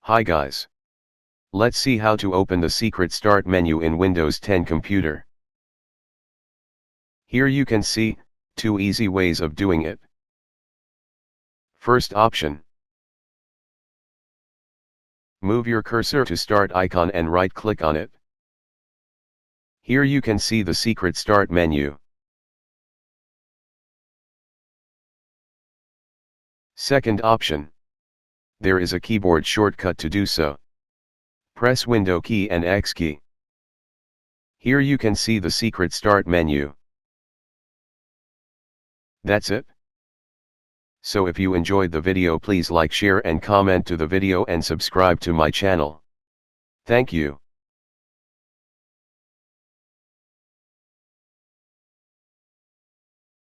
Hi guys. Let's see how to open the secret start menu in Windows 10 computer. Here you can see, 2 easy ways of doing it. First option. Move your cursor to start icon and right click on it. Here you can see the secret start menu. Second option. There is a keyboard shortcut to do so. Press Window key and X key. Here you can see the secret start menu. That's it. So if you enjoyed the video, please like, share and comment to the video and subscribe to my channel. Thank you.